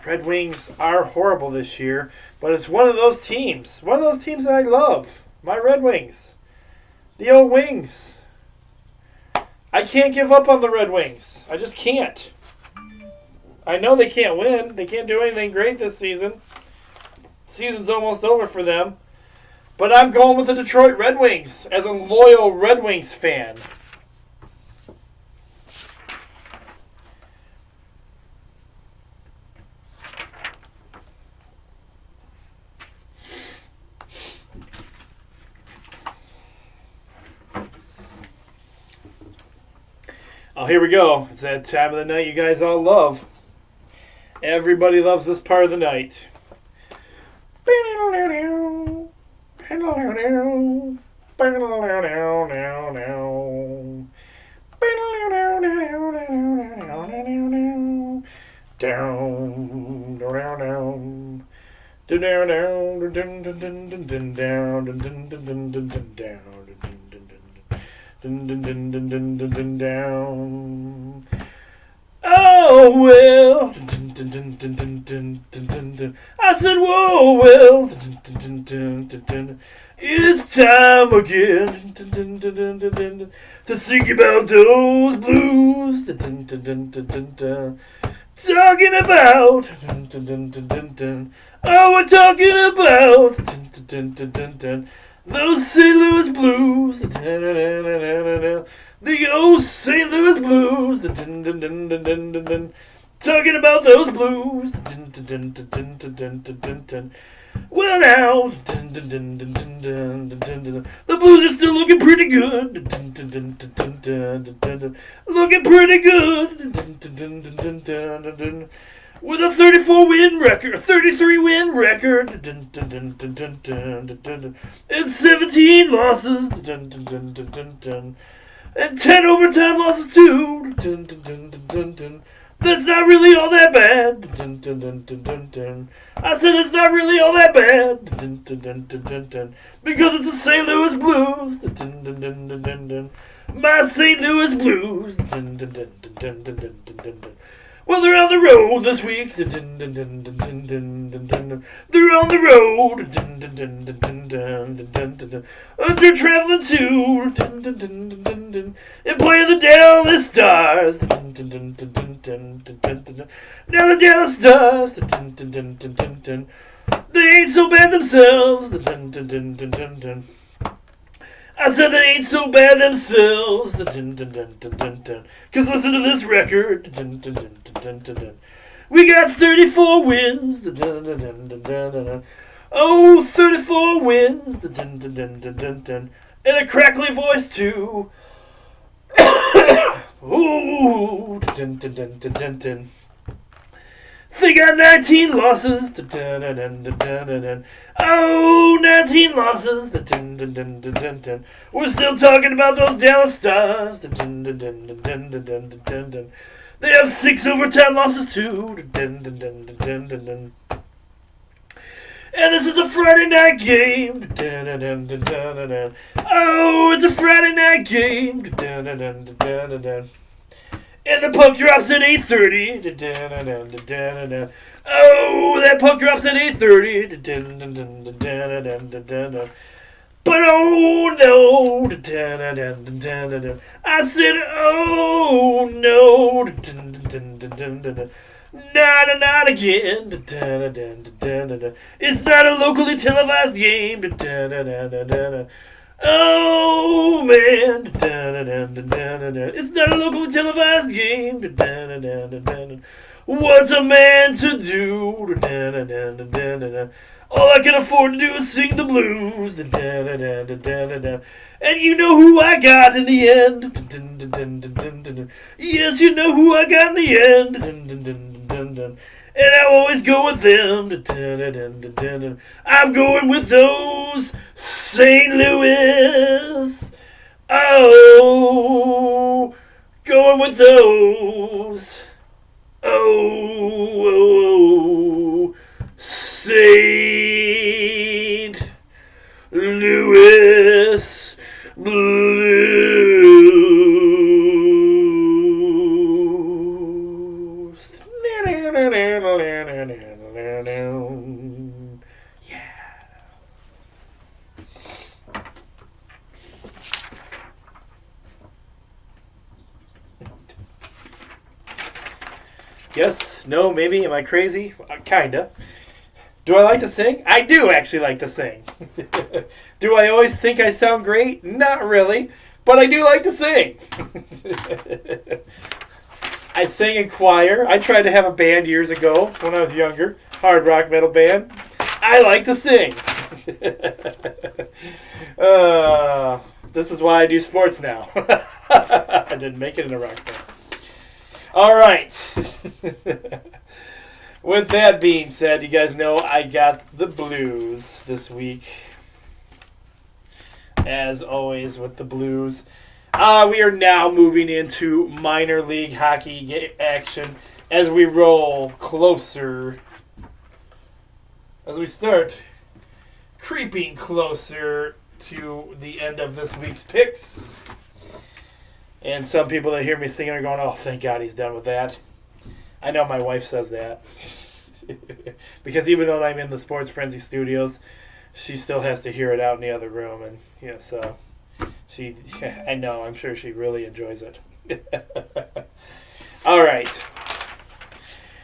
Red Wings are horrible this year, but it's one of those teams. One of those teams that I love. My Red Wings. The old Wings. I can't give up on the Red Wings. I just can't. I know they can't win. They can't do anything great this season. Season's almost over for them. But I'm going with the Detroit Red Wings as a loyal Red Wings fan. Oh, here we go. It's that time of the night you guys all love. Everybody loves this part of the night. Oh, well. I said, whoa, well. It's time again to sing about those blues. Talking about. Oh, we're talking about those St. Louis Blues. The old St. Louis Blues. Talking about those blues. Well, now, the Blues are still looking pretty good. Looking pretty good. With a 34-win record, 33-win record, and 17 losses, and 10 overtime losses too. That's not really all that bad. I said that's not really all that bad. Because it's the St. Louis Blues. My St. Louis Blues. Well, they're on the road this week. They're on the road. They're traveling to and playing the Dallas Stars. Now the Dallas Stars. They ain't so bad themselves. I said they ain't so bad themselves. Cause listen to this record. We got 34 wins. Oh, 34 wins. And a crackly voice too. Ooh. They got 19 losses. Oh, 19 losses. We're still talking about those Dallas Stars. They have 6 overtime losses too. And this is a Friday night game. Oh, it's a Friday night game. And the puck drops at 8:30. Oh, that puck drops at 8:30. But oh no. I said, oh no. Not again. It's not a locally televised game. Oh man, it's not a locally televised game. What's a man to do? All I can afford to do is sing the blues. And you know who I got in the end. Yes, you know who I got in the end. And I always go with them. I'm going with those St. Louis. Oh, going with those. Oh, St. Louis Blues. Yeah. Yes, no, maybe. Am I crazy? Kinda. Do I like to sing? I do actually like to sing. Do I always think I sound great? Not really. But I do like to sing. I sang in choir. I tried to have a band years ago when I was younger. Hard rock metal band. I like to sing. This is why I do sports now. I didn't make it in a rock band. All right. With that being said, you guys know I got the Blues this week. As always with the Blues. We are now moving into minor league hockey action as we roll closer. As we start creeping closer to the end of this week's picks. And some people that hear me singing are going, oh, thank God he's done with that. I know my wife says that. Because even though I'm in the Sports Frenzy studios, she still has to hear it out in the other room. And yeah, so I know, I'm sure she really enjoys it. All right.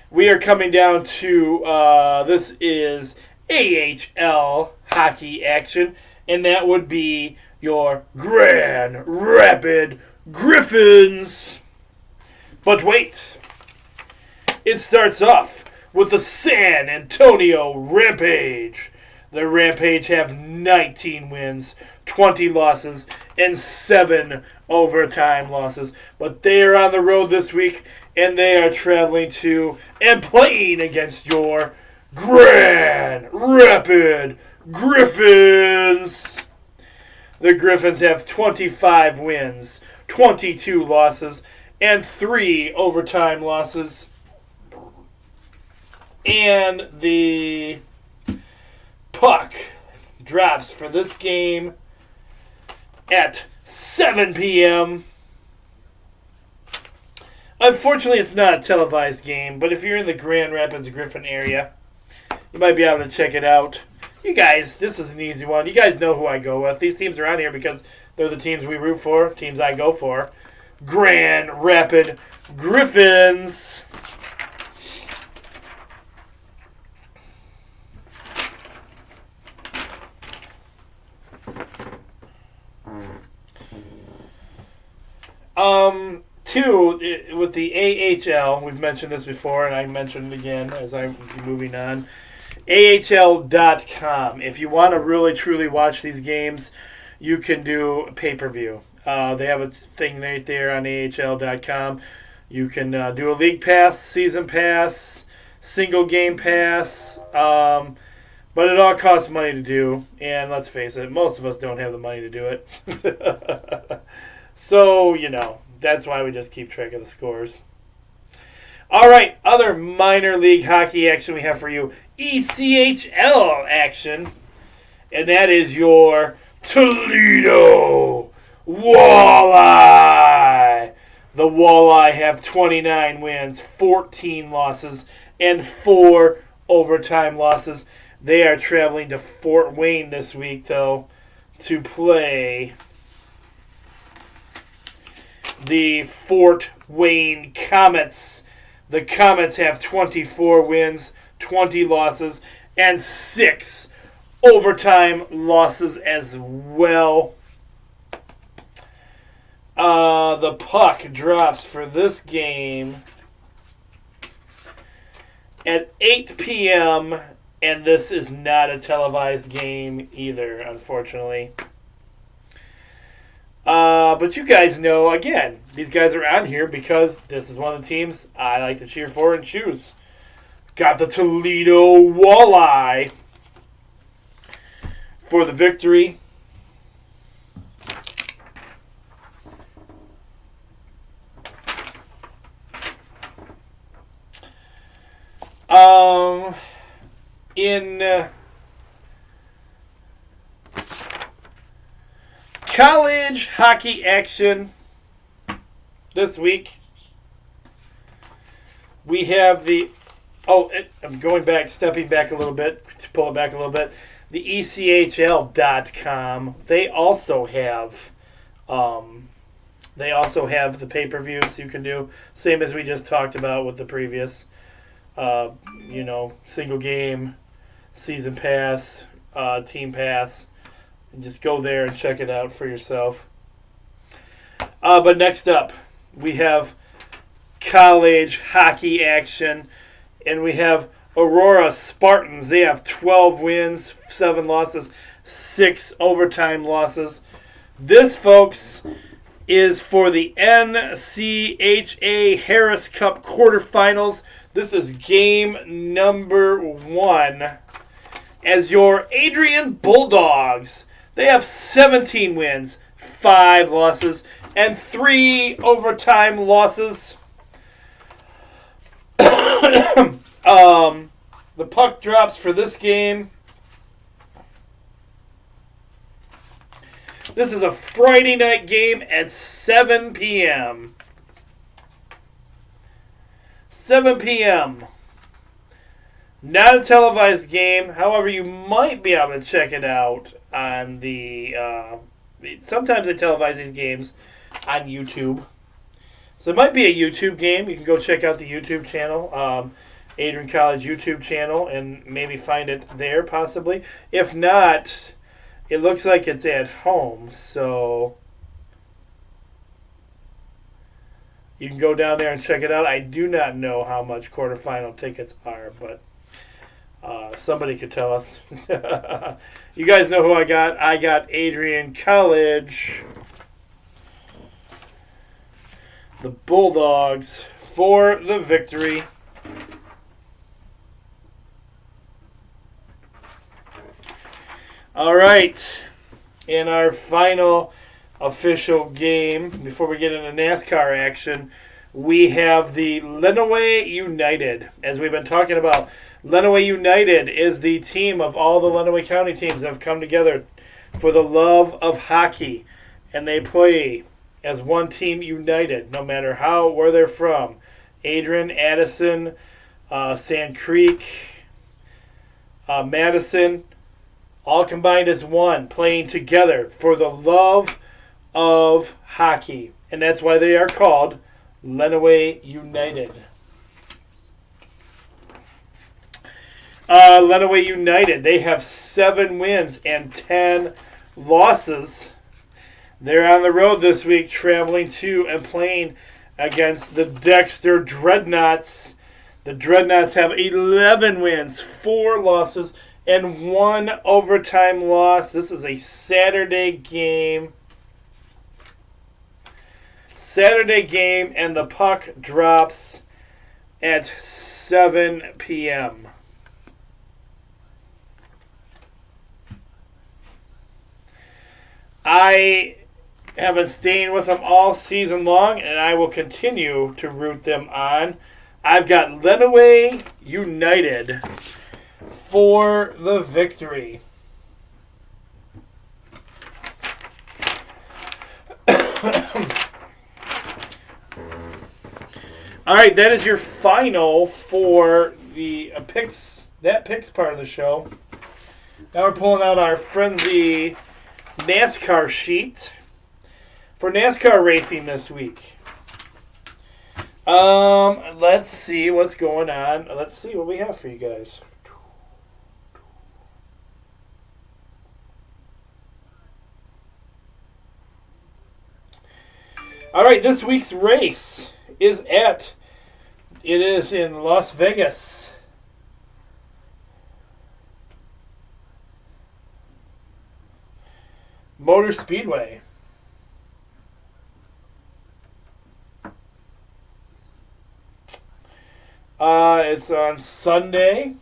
We are coming down to, this is AHL hockey action. And that would be your Grand Rapid Griffins. But wait. It starts off with the San Antonio Rampage. The Rampage have 19 wins, 20 losses, and 7 overtime losses. But they are on the road this week, and they are traveling to and playing against your Grand Rapid Griffins. The Griffins have 25 wins, 22 losses, and 3 overtime losses. And the puck drops for this game at 7 p.m. Unfortunately, it's not a televised game, but if you're in the Grand Rapids Griffin area, you might be able to check it out. You guys, this is an easy one. You guys know who I go with. These teams are on here because they're the teams we root for, teams I go for. Grand Rapid Griffins. With the AHL, we've mentioned this before, and I mentioned it again as I'm moving on. AHL.com. If you want to really, truly watch these games, you can do pay-per-view. They have a thing right there on AHL.com. You can do a league pass, season pass, single game pass. But it all costs money to do, and let's face it, most of us don't have the money to do it. So, that's why we just keep track of the scores. All right, other minor league hockey action we have for you. ECHL action, and that is your Toledo Walleye. The Walleye have 29 wins, 14 losses, and 4 overtime losses. They are traveling to Fort Wayne this week, though, to play the Fort Wayne Comets. The Comets have 24 wins, 20 losses, and 6 overtime losses as well. The puck drops for this game at 8 p.m., and this is not a televised game either, unfortunately. But you guys know, again, these guys are on here because this is one of the teams I like to cheer for and choose. Got the Toledo Walleye for the victory. In college hockey action this week, we have I'm stepping back a little bit, to pull it back a little bit. The ECHL.com, they also have the pay-per-views you can do, same as we just talked about with the previous, single game, season pass, team pass. And just go there and check it out for yourself. But next up, we have college hockey action. And we have Aurora Spartans. They have 12 wins, 7 losses, 6 overtime losses. This, folks, is for the NCHA Harris Cup quarterfinals. This is game number 1. As your Adrian Bulldogs, they have 17 wins, 5 losses, and 3 overtime losses. The puck drops for this game. This is a Friday night game at 7 p.m. 7 p.m. Not a televised game. However, you might be able to check it out on the... sometimes they televise these games on YouTube. So it might be a YouTube game. You can go check out the YouTube channel, Adrian College YouTube channel, and maybe find it there possibly. If not, it looks like it's at home. So you can go down there and check it out. I do not know how much quarterfinal tickets are, but... somebody could tell us. You guys know who I got. I got Adrian College, the Bulldogs, for the victory. All right. In our final official game, before we get into NASCAR action, we have the Lenawee United. As we've been talking about, Lenawee United is the team of all the Lenawee County teams that have come together for the love of hockey. And they play as one team united, no matter where they're from. Adrian, Addison, Sand Creek, Madison, all combined as one, playing together for the love of hockey. And that's why they are called Lenawee United. Lenawee United, they have 7 wins and 10 losses. They're on the road this week, traveling to and playing against the Dexter Dreadnoughts. The Dreadnoughts have 11 wins, 4 losses, and 1 overtime loss. This is a Saturday game. And the puck drops at 7 p.m. I have been staying with them all season long, and I will continue to root them on. I've got Lenawee United for the victory. All right, that is your final for the picks part of the show. Now we're pulling out our Frenzy NASCAR sheet for NASCAR racing this week. Let's see what's going on. Let's see what we have for you guys. All right, this week's race is in Las Vegas. Motor Speedway. It's on Sunday.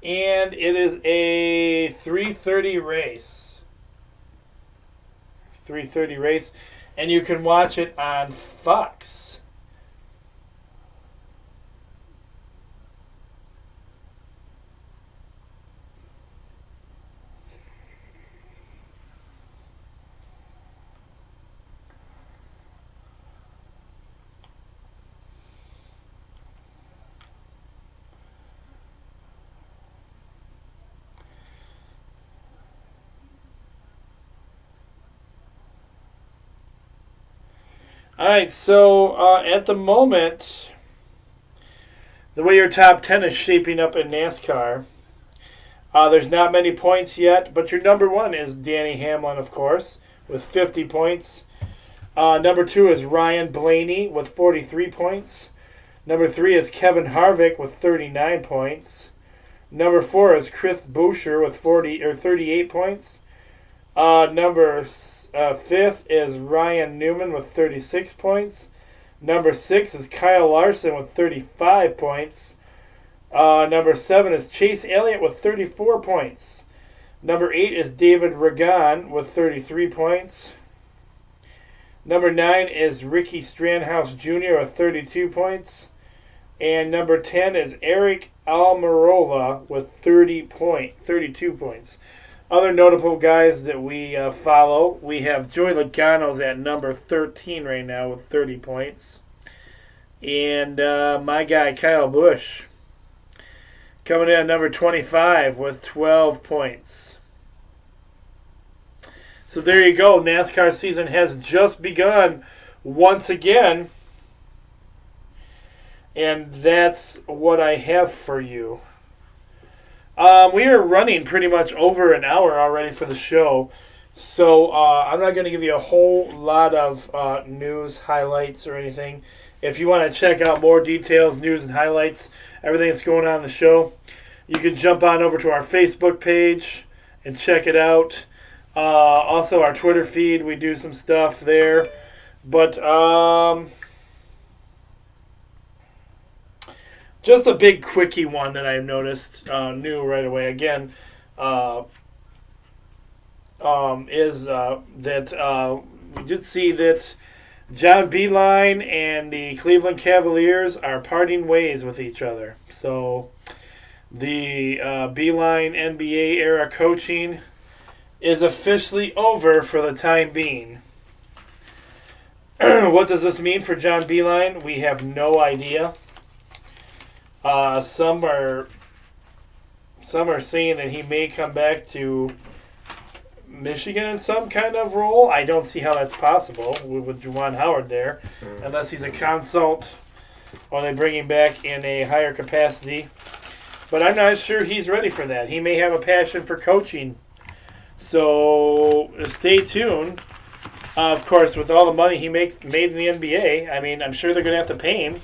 And it is a 3:30 race. 3:30 race. And you can watch it on Fox. All right, so at the moment, the way your top 10 is shaping up in NASCAR, there's not many points yet, but your number one is Danny Hamlin, of course, with 50 points. Number two is Ryan Blaney with 43 points. Number three is Kevin Harvick with 39 points. Number four is Chris Buescher with 38 points. Number fifth is Ryan Newman with 36 points. Number 6 is Kyle Larson with 35 points. Number 7 is Chase Elliott with 34 points. Number 8 is David Ragan with 33 points. Number 9 is Ricky Stenhouse Jr. with 32 points. And number 10 is Eric Almirola with 32 points. Other notable guys that we follow, we have Joey Logano's at number 13 right now with 30 points. And my guy Kyle Busch coming in at number 25 with 12 points. So there you go. NASCAR season has just begun once again. And that's what I have for you. We are running pretty much over an hour already for the show, so I'm not going to give you a whole lot of news, highlights, or anything. If you want to check out more details, news, and highlights, everything that's going on in the show, you can jump on over to our Facebook page and check it out. Also, our Twitter feed, we do some stuff there. But just a big quickie one that I've noticed new right away again is that we did see that John Beeline and the Cleveland Cavaliers are parting ways with each other. So the Beeline NBA era coaching is officially over for the time being. What does this mean for John Beeline? We have no idea. Some are saying that he may come back to Michigan in some kind of role. I don't see how that's possible with Juwan Howard there, unless he's a consult or they bring him back in a higher capacity. But I'm not sure he's ready for that. He may have a passion for coaching. So stay tuned. Of course, with all the money he made in the NBA, I mean, I'm sure they're going to have to pay him.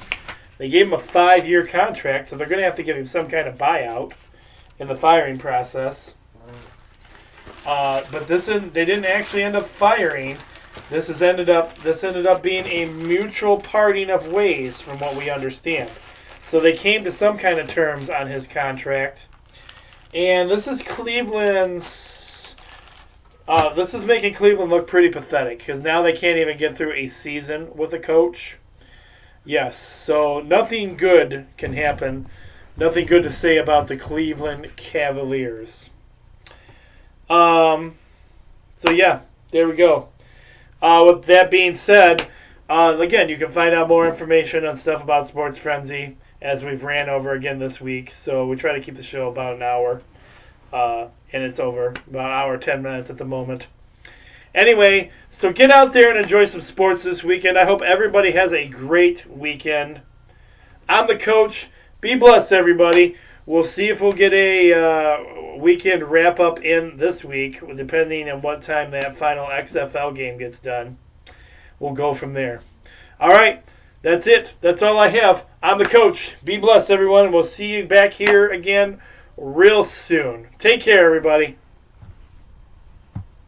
They gave him a 5-year contract, so they're going to have to give him some kind of buyout in the firing process. But they didn't actually end up firing This ended up being a mutual parting of ways, from what we understand. So they came to some kind of terms on his contract, and this is Cleveland's. This is making Cleveland look pretty pathetic because now they can't even get through a season with a coach. Yes, so nothing good can happen. Nothing good to say about the Cleveland Cavaliers. So yeah, there we go. With that being said, again, you can find out more information on stuff about Sports Frenzy as we've ran over again this week. So we try to keep the show about an hour, and it's over about an hour, 10 minutes at the moment. Anyway, so get out there and enjoy some sports this weekend. I hope everybody has a great weekend. I'm the coach. Be blessed, everybody. We'll see if we'll get a weekend wrap-up in this week, depending on what time that final XFL game gets done. We'll go from there. All right, that's it. That's all I have. I'm the coach. Be blessed, everyone, and we'll see you back here again real soon. Take care, everybody.